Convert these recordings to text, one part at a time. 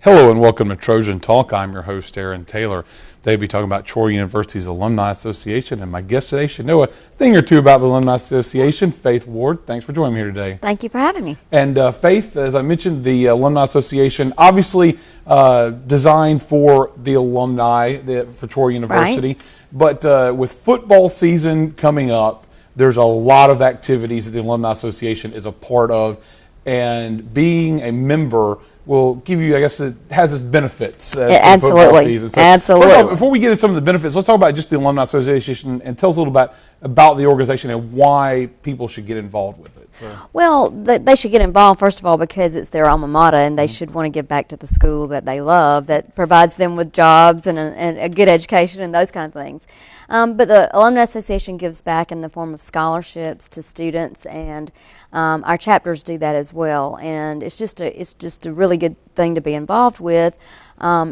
Hello and welcome to Trojan Talk. I'm your host, Aaron Taylor. Today we'll be talking about Troy University's Alumni Association, and my guest today should know a thing or two about the Alumni Association. Faith Ward, thanks for joining me here today. Thank you for having me. And Faith, as I mentioned, the Alumni Association, obviously designed for the alumni for Troy University, right. But with football season coming up, there's a lot of activities that the Alumni Association is a part of, and being a member will give you, I guess, it has its benefits. Absolutely. So Absolutely. First of all, before we get into some of the benefits, let's talk about just the Alumni Association and tell us a little bit about the organization and why people should get involved with it. So. Well, they should get involved, first of all, because it's their alma mater, and they should want to give back to the school that they love, that provides them with jobs and a good education and those kind of things. But the Alumni Association gives back in the form of scholarships to students, and our chapters do that as well. And it's just a really good thing to be involved with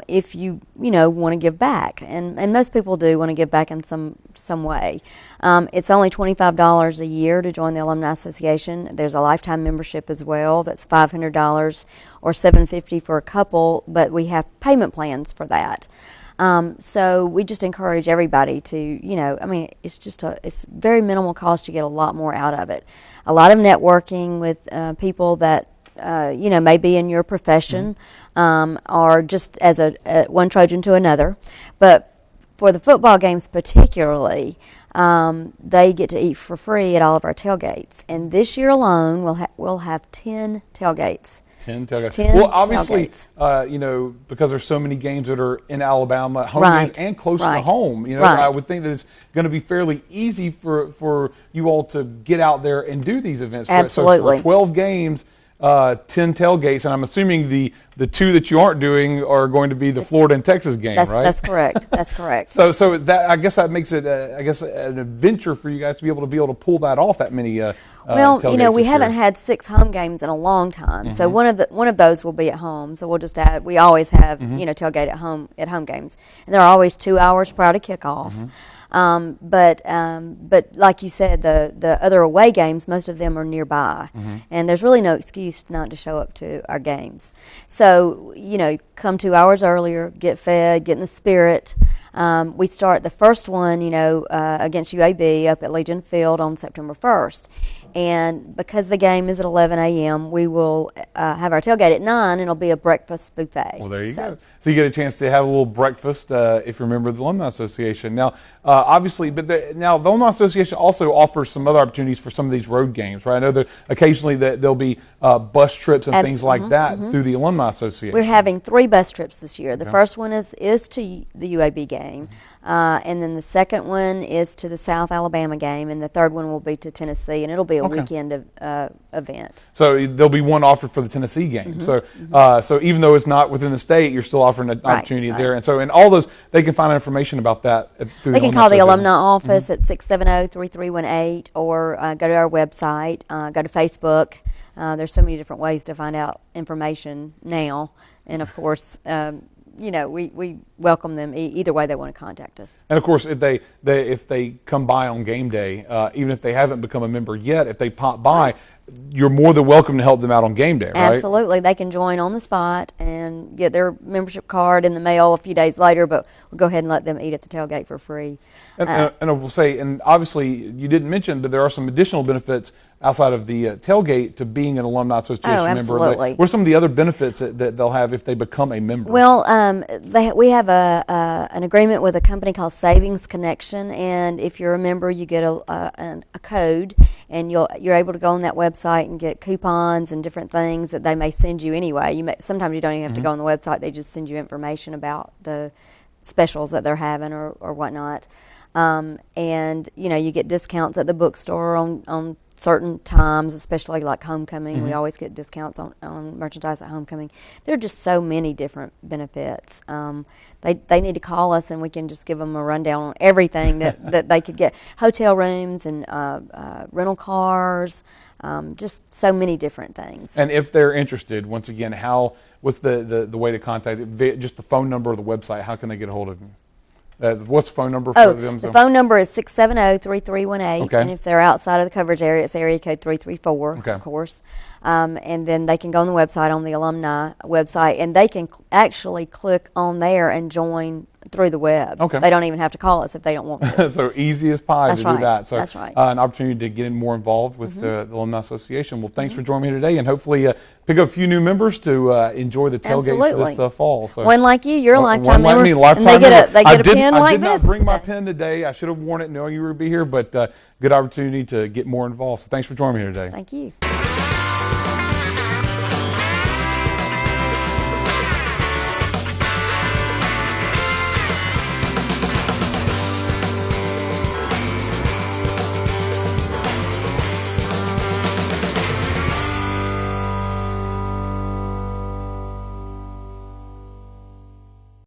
if you want to give back, and most people do want to give back in some way. It's only $25 a year to join the Alumni Association. There's a lifetime membership as well. That's $500 or $750 for a couple, but we have payment plans for that. So we just encourage everybody to, it's very minimal cost. You get a lot more out of it. A lot of networking with people that, may be in your profession, or just as one Trojan to another. But for the football games particularly, they get to eat for free at all of our tailgates. And this year alone, we'll have 10 tailgates. 10 tailgates. Well, obviously, because there's so many games that are in Alabama, home games and close to home, I would think that it's going to be fairly easy for you all to get out there and do these events. Absolutely. So for 12 games, 10 tailgates, and I'm assuming the two that you aren't doing are going to be the Florida and Texas game, right? That's correct. That's correct. So that, I guess that makes it an adventure for you guys to be able to pull that off, that many. Well, we haven't had 6 home games in a long time, so one of those will be at home. So we'll just add. We always have tailgate at home games, and they're always 2 hours prior to kickoff. But like you said, the other away games, most of them are nearby, and there's really no excuse not to show up to our games. So come 2 hours earlier, get fed, get in the spirit. We start the first one, against UAB up at Legion Field on September 1st. And because the game is at 11 a.m., we will have our tailgate at 9, and it'll be a breakfast buffet. Well, there you go. So you get a chance to have a little breakfast if you're a member of the Alumni Association. Now, obviously, the Alumni Association also offers some other opportunities for some of these road games, right? I know that occasionally there'll be bus trips and things like that through the Alumni Association. We're having 3 bus trips this year. The first one is to the UAB game, and then the second one is to the South Alabama game, and the third one will be to Tennessee, and it'll be a weekend event. So there'll be one offered for the Tennessee game. So even though it's not within the state, you're still offering an opportunity there. And so in all those, they can find information about that through They can call the alumni office at 670-3318, or go to our website, go to Facebook. There's so many different ways to find out information now. And of course, we welcome them either way they want to contact us. And of course, if they come by on game day, even if they haven't become a member yet, if they pop by, you're more than welcome to help them out on game day, right? Absolutely. They can join on the spot and get their membership card in the mail a few days later, but we'll go ahead and let them eat at the tailgate for free. And I will say, and obviously you didn't mention, but there are some additional benefits outside of the tailgate to being an Alumni Association member. Absolutely. What are some of the other benefits that they'll have if they become a member? Well, we have an agreement with a company called Savings Connection, and if you're a member, you get a code, and you're able to go on that website and get coupons and different things that they may send you anyway. Sometimes you don't even have to go on the website; they just send you information about the specials that they're having or whatnot. And you get discounts at the bookstore on certain times, especially like homecoming. We always get discounts on merchandise at homecoming. There are just so many different benefits. They need to call us, and we can just give them a rundown on everything that they could get. Hotel rooms and rental cars, just so many different things. And if they're interested, once again, what's the way to contact it? Just the phone number or the website, how can they get a hold of you? What's the phone number for them? The phone number is 670-3318, okay. And if they're outside of the coverage area, it's area code 334, of course. and then they can go on the website, on the alumni website, and they can actually click on there and join through the web. Okay. They don't even have to call us if they don't want to. So easy as pie That's to do right. that. So That's right. An opportunity to get more involved with the Alumni Association. Well, thanks for joining me today, and hopefully pick up a few new members to enjoy the tailgates Absolutely. this fall. So One like you, you're a lifetime one like member, me, lifetime and they member. get a pin I like did this. not bring my today. pen today. I should have worn it knowing you were going to be here, but good opportunity to get more involved. So thanks for joining me here today. Thank you.